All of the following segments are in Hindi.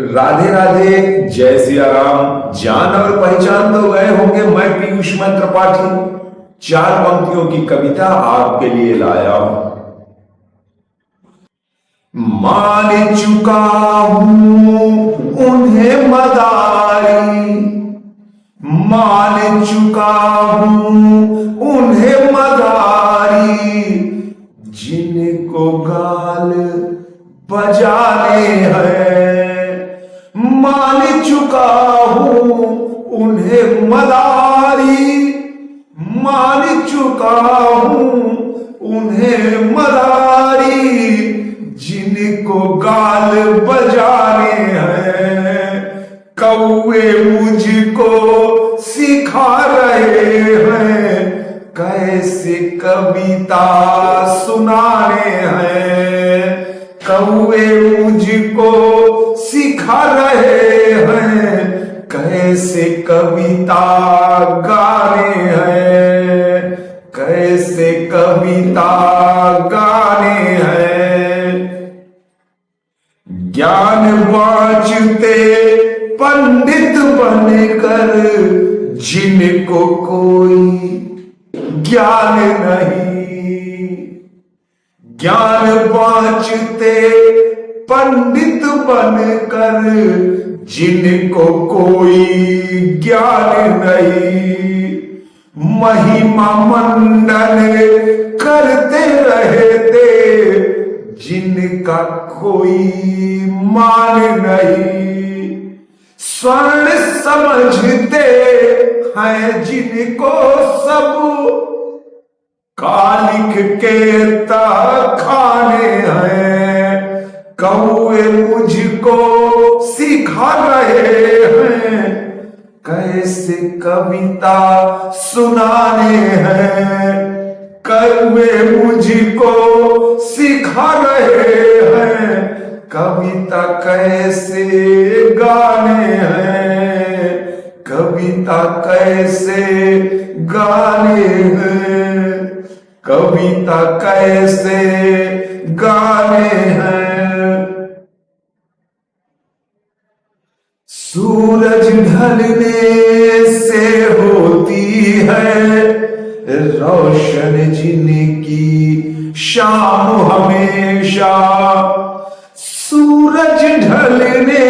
राधे राधे, जय सिया राम। जान और पहचान तो गए होंगे, मैं पीयूष त्रिपाठी चार पंक्तियों की कविता आपके लिए लाया हूं। मान चुका हूं उन्हें मदारी, मान चुका हूं उन्हें मदारी, जिनको गाल बजाने हैं। मान चुका हूं उन्हें मदारी, मान चुका हूं उन्हें मदारी, जिनको गाल बजाने हैं। कौवे मुझको सिखा रहे हैं, कैसे कविता सुनाने हैं। कौवे मुझको सिखा रहे हैं, कैसे कविता गाने हैं, कैसे कविता गाने हैं। ज्ञान बांटते पंडित बनकर, जिनको कोई ज्ञान नहीं। ज्ञान बांटते पंडित बनकर, जिनको कोई ज्ञान नहीं। महिमा मंडन करते रहते, जिनका कोई मान नहीं। स्वर्ण समझते हैं जिनको सब, कालिक के खाने हैं। कौवे मुझको सिखा रहे हैं, कैसे कविता सुनाने हैं। कौवे मुझको सिखा रहे हैं, कविता कैसे गाने हैं, कविता कैसे गाने हैं, कविता कैसे गाने हैं। सूरज ढलने से होती है रोशन जिनकी शाम हमेशा। सूरज ढलने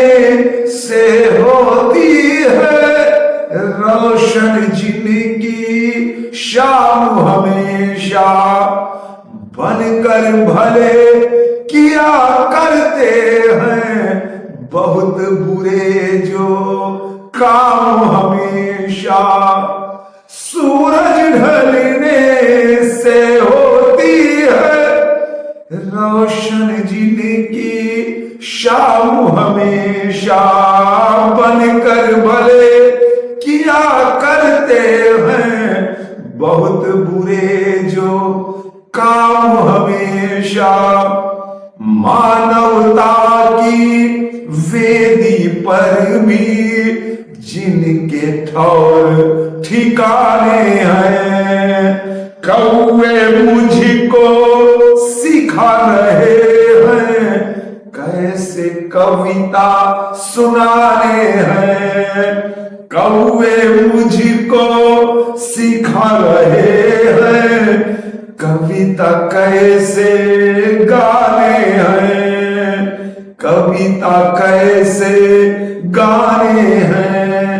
से होती है रोशन जिनकी शाम हमेशा। बनकर भले किया करते हैं, बहुत बुरे जो काम हमेशा। सूरज ढलने से होती है रोशन जिनकी शाम हमेशा। बनकर भले किया करते हैं, बहुत बुरे जो काम हमेशा। मानवता की वेदी पर भी जिनके ठौर ठिकाने हैं। कौवे मुझको सिखा रहे हैं, कैसे कविता सुनाने हैं। कौवे मुझको सिखा रहे हैं, कविता कैसे गाने हैं, कविता कैसे गाने हैं।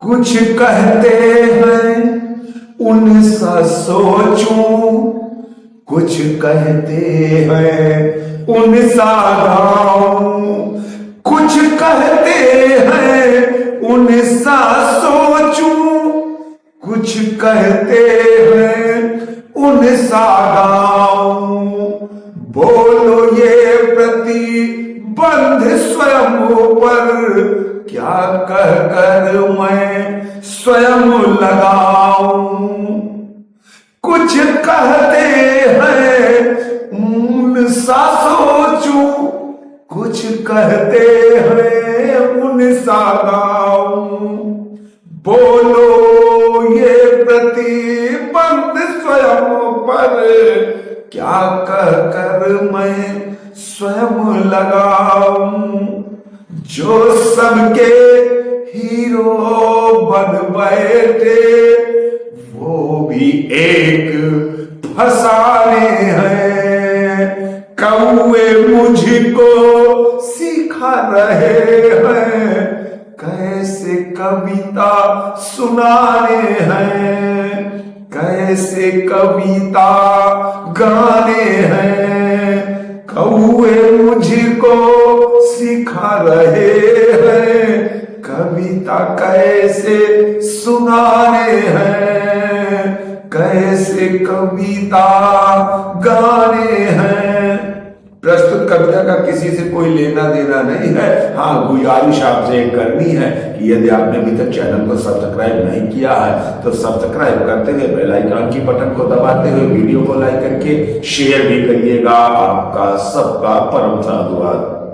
कुछ कहते हैं उनसा सोचूं, कुछ कहते हैं उनसा गाऊं। कुछ कहते हैं उनसा सोचूं, कुछ कहते हैं उनसा गाऊं। बोलो ये प्रतिबंध स्वयं पर, क्या कहकर मैं स्वयं लगाऊं। कुछ कहते हैं उनसा सोचूं, कुछ कहते हैं उनसा गाऊं। बोलो ये प्रतिबंध स्वयं पर, क्या कह कर मैं स्वयं लगाऊं, जो सबके हीरो बन बैठे वो भी एक फसाने हैं। कौए मुझको सिखा रहे हैं कैसे कविता सुनाने हैं, कैसे कविता गाने हैं। कौए मुझको सिखा रहे हैं कविता कैसे सुनाने हैं, कैसे कविता गाने हैं। प्रस्तुत कविता का किसी से कोई लेना देना नहीं है। हाँ, गुजारिश आपसे करनी है कि यदि आपने अभी तक चैनल को सब्सक्राइब नहीं किया है तो सब्सक्राइब करते हुए बेल आइकन की बटन को दबाते हुए वीडियो को लाइक करके शेयर भी करिएगा। आपका सबका परम साधुवाद।